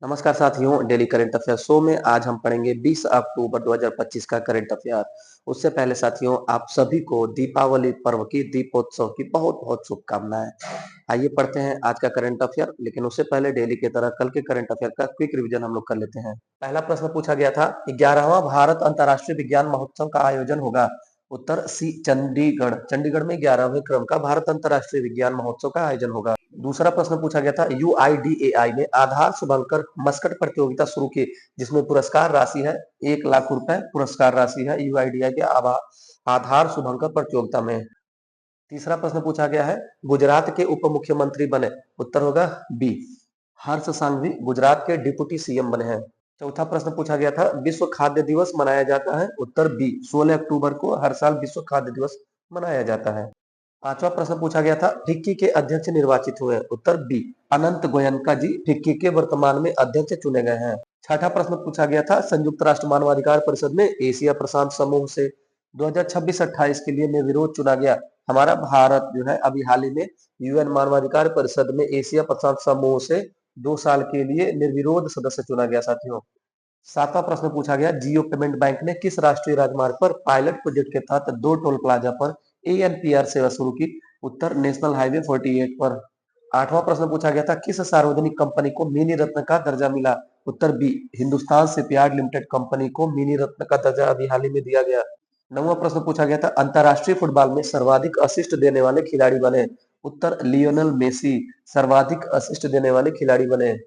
नमस्कार साथियों, daily current affair show में आज हम पढ़ेंगे 20 अक्टूबर 2025 का करंट अफेयर। उससे पहले साथियों, आप सभी को दीपावली पर्व की दीपोत्सव की बहुत बहुत शुभकामनाएं। आइए पढ़ते हैं आज का करंट अफेयर, लेकिन उससे पहले डेली की तरह कल के करंट अफेयर का क्विक रिवीजन हम लोग कर लेते हैं। पहला प्रश्न पूछा गया था, 11वां भारत अंतर्राष्ट्रीय विज्ञान महोत्सव का आयोजन होगा। उत्तर सी, चंडीगढ़। चंडीगढ़ में 11वें क्रम का भारत अंतर्राष्ट्रीय विज्ञान महोत्सव का आयोजन होगा। दूसरा प्रश्न पूछा गया था, यूआईडीएआई ने आधार शुभंकर मस्कट प्रतियोगिता शुरू की, जिसमें पुरस्कार राशि है 1 लाख रुपए। पुरस्कार राशि है यूआईडीएआई के आधार शुभंकर प्रतियोगिता में। तीसरा प्रश्न पूछा गया है, गुजरात के उप मुख्यमंत्री बने। उत्तर होगा बी, हर्ष सांघवी गुजरात के डिप्टी सीएम बने हैं। चौथा प्रश्न पूछा गया था, विश्व खाद्य दिवस मनाया जाता है। उत्तर बी, 16 अक्टूबर को हर साल विश्व खाद्य दिवस मनाया जाता है। पांचवा प्रश्न पूछा गया था, फिक्की के अध्यक्ष निर्वाचित हुए। उत्तर बी, अनंत गोयनका जी फिक्की के वर्तमान में अध्यक्ष चुने गए हैं। छठा प्रश्न पूछा गया था, संयुक्त राष्ट्र मानवाधिकार परिषद में एशिया प्रशांत समूह से 2026-28 के लिए निर्विरोध चुना गया। हमारा भारत जो है अभी हाल ही में यूएन मानवाधिकार परिषद में एशिया प्रशांत समूह से 2 साल के लिए निर्विरोध सदस्य चुना गया साथियों। सातवां प्रश्न पूछा गया, जियो पेमेंट बैंक ने किस राष्ट्रीय राजमार्ग पर पायलट प्रोजेक्ट के तहत 2 टोल प्लाजा पर एएनपीआर सेवा शुरू की। उत्तर नेशनल हाईवे 48 पर। आठवां प्रश्न पूछा गया था, किस सार्वजनिक कंपनी को मिनी रत्न का दर्जा मिला। उत्तर B, Hindustan shipyard limited company को मिनी रत्न का दर्जा अभी हाल ही में दिया गया। नौवां प्रश्न पूछा गया था, अंतरराष्ट्रीय फुटबॉल में सर्वाधिक असिस्ट देने वाले खिलाड़ी बने। उत्तर लियोनेल मेसी सर्वाधिक असिस्ट देने वाले खिलाड़ी बने।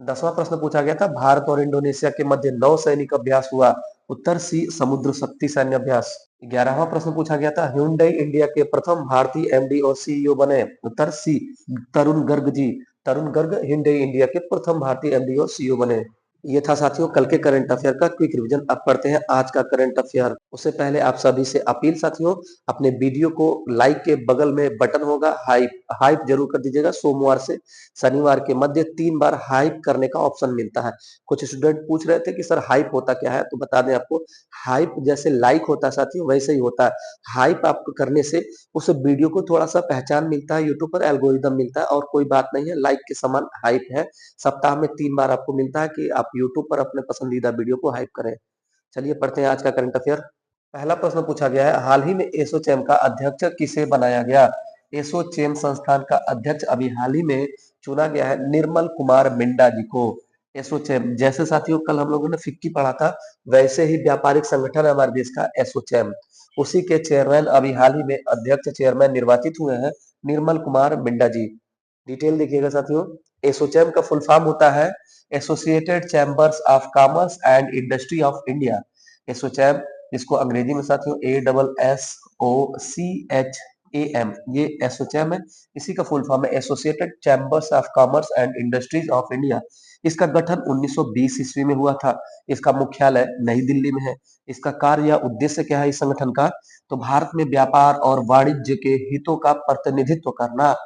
10वां प्रश्न पूछा गया था, भारत और इंडोनेशिया के मध्य नौ सैनिक अभ्यास हुआ। उत्तर सी, समुद्र शक्ति सैन्य अभ्यास। 11वां प्रश्न पूछा गया था, hyundai इंडिया के प्रथम भारतीय एमडी और सीईओ बने। उत्तर सी, तरुण गर्ग जी। तरुण गर्ग hyundai इंडिया के प्रथम भारतीय एमडी और सीईओ बने। ये था साथियों कल के करंट अफेयर का क्विक रिवीजन। अब पढ़ते हैं आज का करंट अफेयर। उससे पहले आप सभी से अपील साथियों, अपने वीडियो को लाइक के बगल में बटन होगा हाइप, हाइप जरूर कर दीजिएगा। सोमवार से शनिवार के मध्य 3 बार हाइप करने का ऑप्शन मिलता है। कुछ स्टूडेंट पूछ रहे थे कि सर हाइप होता क्या है, तो बता दें आपको, हाइप जैसे लाइक होता है साथियों वैसे ही होता है। हाइप आपको करने से उस वीडियो को थोड़ा सा पहचान मिलता है, यूट्यूब पर एल्गोरिदम मिलता है, और कोई बात नहीं है, लाइक के समान हाइप है। सप्ताह में 3 बार आपको मिलता है कि आप यूट्यूब पर अपने पसंदीदा वीडियो को हाइप करें। चलिए पढ़ते हैं आज का करंट अफेयर। पहला प्रश्न पूछा गया है, हाल ही में एसोचैम का अध्यक्ष किसे बनाया गया। एसोचैम संस्थान का अध्यक्ष अभी हाल ही में चुना गया है निर्मल कुमार मिंडा जी को। एसोचैम जैसे साथियों कल हम लोगों ने फिक्की पढ़ा था, वैसे ही व्यापारिक संगठन है हमारे देश का एसोचैम। उसी के चेयरमैन अभी हाल ही में अध्यक्ष चेयरमैन निर्वाचित हुए हैं निर्मल कुमार मिंडा जी। डिटेल देखिएगा साथियों, एसोचैम का फुल फॉर्म होता है associated chambers of commerce and industry of India. ASSOCHAM, जिसको अंग्रेजी में साथियों ASSOCHAM, ये एसोचैम है। इसी का फुल फॉर्म है associated chambers of commerce and industries of India. इसका गठन 1920 ईस्वी में हुआ था। इसका मुख्यालय नई दिल्ली में है। इसका कार्य या उद्देश्य क्या है इस संगठन का, तो भारत में व्यापार और वाणिज्य के हितों का प्रतिनिधित्व करना।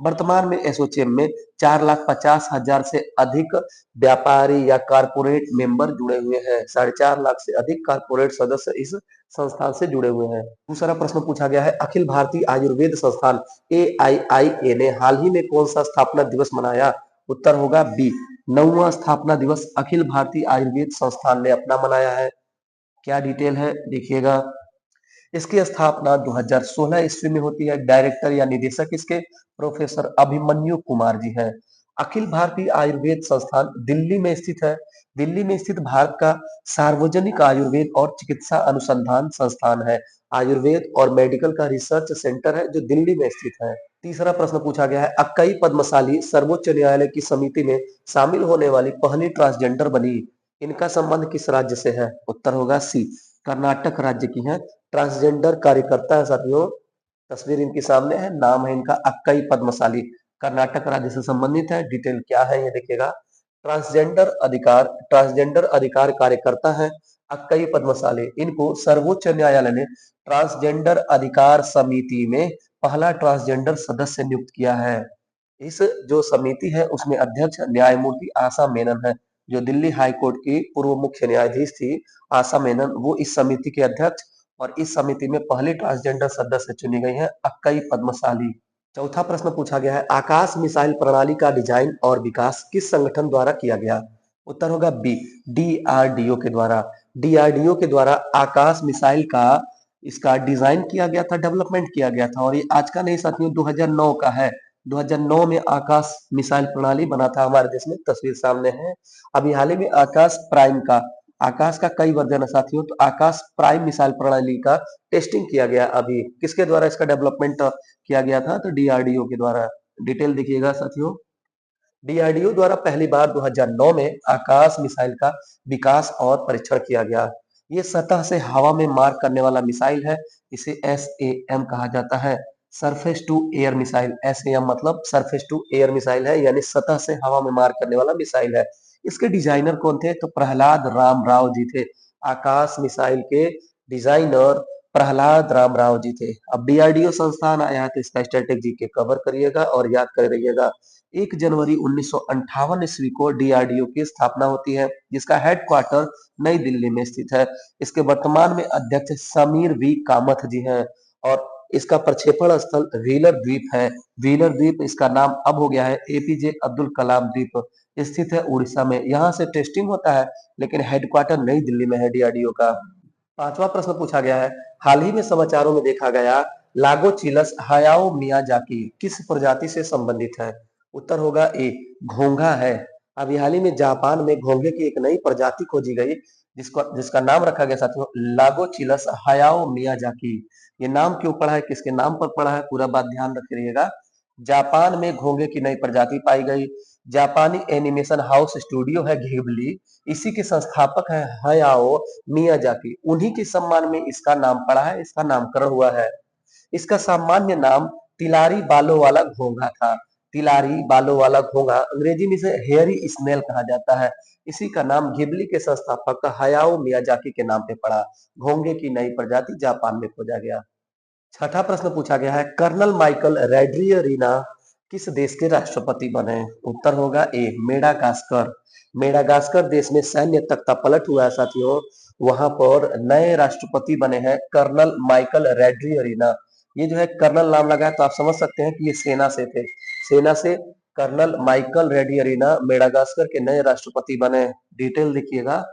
वर्तमान में एसोचैम में 4,50,000 से अधिक व्यापारी या कारपोरेट मेंबर जुड़े हुए हैं। 4.5 लाख से अधिक कारपोरेट सदस्य इस संस्थान से जुड़े हुए हैं। दूसरा प्रश्न पूछा गया है, अखिल भारतीय आयुर्वेद संस्थान AIIA ने हाल ही में कौन सा स्थापना दिवस मनाया। उत्तर होगा बी, 9वां स्थापना दिवस अखिल भारतीय आयुर्वेद संस्थान ने अपना मनाया है। क्या डिटेल है देखिएगा, इसकी स्थापना 2016 ईस्वी में होती है। डायरेक्टर या निदेशक इसके प्रोफेसर अभिमन्यु कुमार जी हैं। अखिल भारतीय आयुर्वेद संस्थान दिल्ली में स्थित है। दिल्ली में स्थित भारत का सार्वजनिक आयुर्वेद और चिकित्सा अनुसंधान संस्थान है। आयुर्वेद और मेडिकल का रिसर्च सेंटर है जो दिल्ली में स्थित है। तीसरा प्रश्न पूछा गया है, अक्कई पद्मशाली सर्वोच्च न्यायालय की समिति में शामिल होने वाली पहली ट्रांसजेंडर बनी। इनका संबंध किस राज्य से है। उत्तर होगा सी, कर्नाटक राज्य की है। ट्रांसजेंडर कार्यकर्ता है साथियों, तस्वीर इनके सामने है, नाम है इनका अक्कई पद्मशाली, कर्नाटक राज्य से संबंधित है। डिटेल क्या है ये देखिएगा, ट्रांसजेंडर अधिकार कार्यकर्ता है अक्कई पद्मशाली। इनको सर्वोच्च न्यायालय ने ट्रांसजेंडर अधिकार समिति में पहला ट्रांसजेंडर सदस्य नियुक्त किया है। इस जो समिति है उसमें अध्यक्ष न्यायमूर्ति आशा मेनन है। जो दिल्ली हाई कोर्ट की पूर्व मुख्य न्यायाधीश थी आशा मेनन, वो इस समिति के अध्यक्ष और इस समिति में पहली ट्रांसजेंडर सदस्य चुनी गई है अक्कई पद्मशाली। चौथा प्रश्न पूछा गया है, आकाश मिसाइल प्रणाली का डिजाइन और विकास किस संगठन द्वारा किया गया। उत्तर होगा बी, डीआरडीओ के द्वारा। डीआरडीओ के द्वारा आकाश मिसाइल का इसका डिजाइन किया गया था, डेवलपमेंट किया गया था और ये आज का नहीं साथियों 2009 का है। 2009 में आकाश मिसाइल प्रणाली बना था हमारे देश में, तस्वीर सामने है। अभी हाल ही में आकाश प्राइम का, आकाश का कई वर्जन है साथियों, तो आकाश प्राइम मिसाइल प्रणाली का टेस्टिंग किया गया। अभी किसके द्वारा इसका डेवलपमेंट किया गया था, तो डीआरडीओ के द्वारा। डिटेल देखिएगा साथियों। डीआरडीओ द्वारा पहली बार 2009 में आकाश मिसाइल का विकास और परीक्षण किया गया। ये सतह से हवा में मार करने वाला मिसाइल है। इसे एसएएम कहा जाता है, surface to air missile. SAM मतलब सरफेस टू एयर मिसाइल है, यानी सतह से हवा में मार करने वाला मिसाइल है। इसके डिजाइनर कौन थे, तो प्रहलाद राम राव जी थे। आकाश मिसाइल के डिजाइनर प्रहलाद राम राव जी थे। अब डीआरडीओ संस्थान आया है तो इसका स्टैटिक जीके कवर करिएगा और याद कर रहिएगा। 1 जनवरी 1958 ईस्वी को डीआरडीओ की स्थापना होती है, जिसका हेडक्वार्टर नई दिल्ली में स्थित है। इसके वर्तमान में अध्यक्ष समीर वी कामथ जी हैं और इसका प्रक्षेपण स्थल व्हीलर द्वीप है। व्हीलर द्वीप इसका नाम अब हो गया है एपीजे अब्दुल कलाम द्वीप, स्थित है उड़ीसा में। यहाँ से टेस्टिंग होता है लेकिन हेडक्वार्टर नई दिल्ली में है डीआरडीओ का। पांचवा प्रश्न पूछा गया है, हाल ही में समाचारों में देखा गया लागोचिलस हायाओ मियाजाकी किस प्रजाति से संबंधित है। उत्तर होगा ए, घोंघा है। अभी हाल ही में जापान में घोंघे की एक नई प्रजाति खोजी गई, जिसको जिसका नाम रखा गया साथियों लागोचिलस हायाओ मियाजाकी। ये नाम क्यों पड़ा है, किसके नाम पर पड़ा है, पूरा बात ध्यान रखिएगा। जापान में घोंघे की नई प्रजाति पाई गई। जापानी एनिमेशन हाउस स्टूडियो है घिबली, इसी के संस्थापक है हयाओ मियाजाकी। उन्हीं के सम्मान में इसका नाम पड़ा है, इसका नामकरण हुआ है। इसका सामान्य नाम तिलारी बालों वाला घोंघा था। तिलारी बालों वाला घोंघा, अंग्रेजी में इसे हेयरी स्नेल कहा जाता है। इसी का नाम घिबली के संस्थापक हयाओ मियाजाकी के नाम पे पड़ा। घोंघे की नई प्रजाति जापान में खोजा गया। छठा प्रश्न पूछा गया है, कर्नल माइकल रेड्रियरीना किस देश के राष्ट्रपति बने। उत्तर होगा ए, मेडागास्कर। मेडागास्कर देश में सैन्य तख्ता पलट हुआ है साथियों, वहां पर नए राष्ट्रपति बने हैं कर्नल माइकल रेड्रियरीना। ये जो है कर्नल नाम लगा है तो आप समझ सकते हैं कि ये सेना से थे। सेना से कर्नल माइकल रेड्रियरीना मेडागास्कर के नए राष्ट्रपति बने। डिटेल देखिएगा।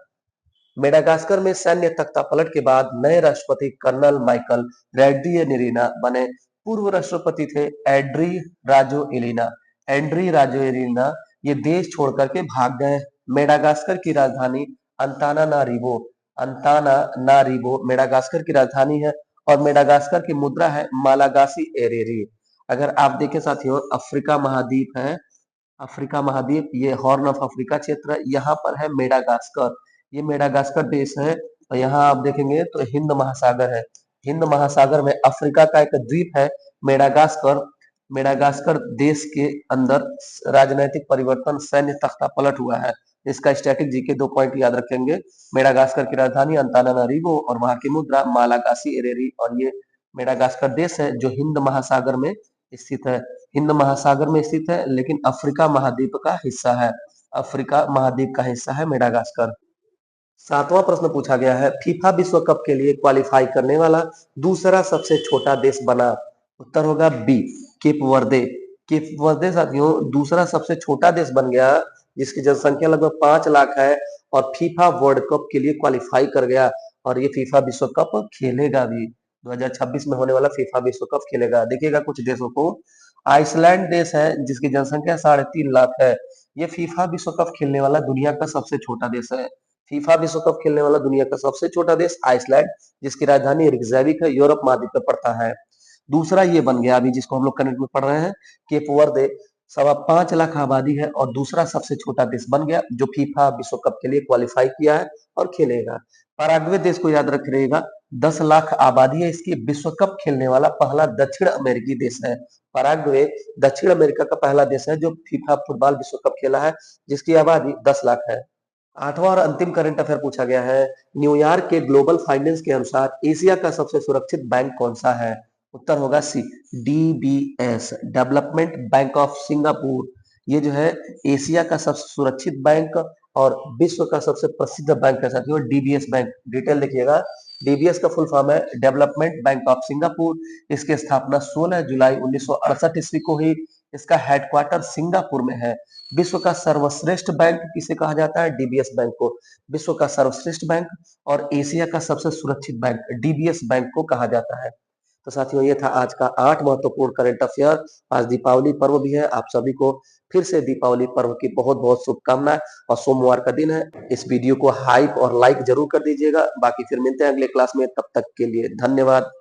मेडागास्कर में सैन्य तख्तापलट के बाद नए राष्ट्रपति कर्नल माइकल रेड्रियरीना बने। पूर्व राष्ट्रपति थे एड्री राजो एलिना। एंड्री राजो एलिना ये देश छोड़कर के भाग गए। मेडागास्कर की राजधानी अंतानानारिवो, अंतानानारिवो मेडागास्कर की राजधानी है और मेडागास्कर की मुद्रा है मालागासी एरेरी। अगर आप देखें साथियों, अफ्रीका महाद्वीप है, अफ्रीका महाद्वीप, ये हॉर्न ऑफ अफ्रीका क्षेत्र है, यहाँ पर है मेडागास्कर। ये मेडागास्कर देश है और यहाँ आप देखेंगे तो हिंद महासागर है। हिंद महासागर में अफ्रीका का एक द्वीप है मेडागास्कर। मेडागास्कर देश के अंदर राजनीतिक परिवर्तन, सैन्य तख्ता पलट हुआ है। इसका स्टैटिक जीके 2 पॉइंट याद रखेंगे। मेडागास्कर की राजधानी अंतानानारिवो और वहां की मुद्रा मालागासी एरेरी और ये मेडागास्कर देश है जो हिंद महासागर में स्थित है। हिंद महासागर में स्थित है लेकिन अफ्रीका महाद्वीप का हिस्सा है। अफ्रीका महाद्वीप का हिस्सा है मेडागास्कर। सातवां प्रश्न पूछा गया है, फीफा विश्व कप के लिए क्वालिफाई करने वाला दूसरा सबसे छोटा देश बना। उत्तर होगा बी, केप वर्दे। केप वर्दे साथियों दूसरा सबसे छोटा देश बन गया, जिसकी जनसंख्या लगभग 5 लाख है और फीफा वर्ल्ड कप के लिए क्वालिफाई कर गया और ये फीफा विश्व कप खेलेगा भी। 2026 में होने वाला फीफा विश्व कप खेलेगा। देखिएगा कुछ देशों को, आइसलैंड देश है जिसकी जनसंख्या 3.5 लाख है। ये फीफा विश्व कप खेलने वाला दुनिया का सबसे छोटा देश है। फीफा विश्व कप खेलने वाला दुनिया का सबसे छोटा देश आइसलैंड, जिसकी राजधानी रिकजाविक है, यूरोप महाद्वीप में पड़ता है। दूसरा ये बन गया अभी जिसको हम लोग कनेक्ट में पढ़ रहे हैं, केप वर्दे 5.25 लाख आबादी है और दूसरा सबसे छोटा देश बन गया जो फीफा विश्व कप के लिए क्वालिफाई किया है और खेलेगा। पराग्वे देश को याद रख रहिएगा, 10 लाख आबादी है इसकी, विश्व कप खेलने वाला पहला दक्षिण अमेरिकी देश है। पराग्वे दक्षिण अमेरिका का पहला देश है जो फीफा फुटबॉल विश्व कप खेला है, जिसकी आबादी 10 लाख है। आठवां और अंतिम करंट अफेयर पूछा गया है, न्यूयॉर्क के ग्लोबल फाइनेंस के अनुसार एशिया का सबसे सुरक्षित बैंक कौन सा है। उत्तर होगा C, DBS, development bank of Singapore. ये जो है एशिया का सबसे सुरक्षित बैंक और विश्व का सबसे प्रसिद्ध बैंक है साथियों, डीबीएस बैंक। डिटेल देखिएगा। डीबीएस का फुल फॉर्म है डेवलपमेंट बैंक ऑफ सिंगापुर। इसकी स्थापना 16 जुलाई 1968 ईस्वी को हुई। इसका हेडक्वार्टर सिंगापुर में है। विश्व का सर्वश्रेष्ठ बैंक किसे कहा जाता है? डीबीएस बैंक को। विश्व का सर्वश्रेष्ठ बैंक और एशिया का सबसे सुरक्षित बैंक डीबीएस बैंक को कहा जाता है। तो साथियों, ये था आज का 8 महत्वपूर्ण करंट अफेयर। आज दीपावली पर्व भी है। आप सभी को फिर से दीपावली पर्व की बहुत-बहुत शुभकामनाएँ और सोमवार का दिन है। इस वीडियो को हाइप और लाइक ज़रूर कर दीजिएगा। बाकी फिर मिलते हैं अगले क्लास में, तब तक के लिए धन्यवाद।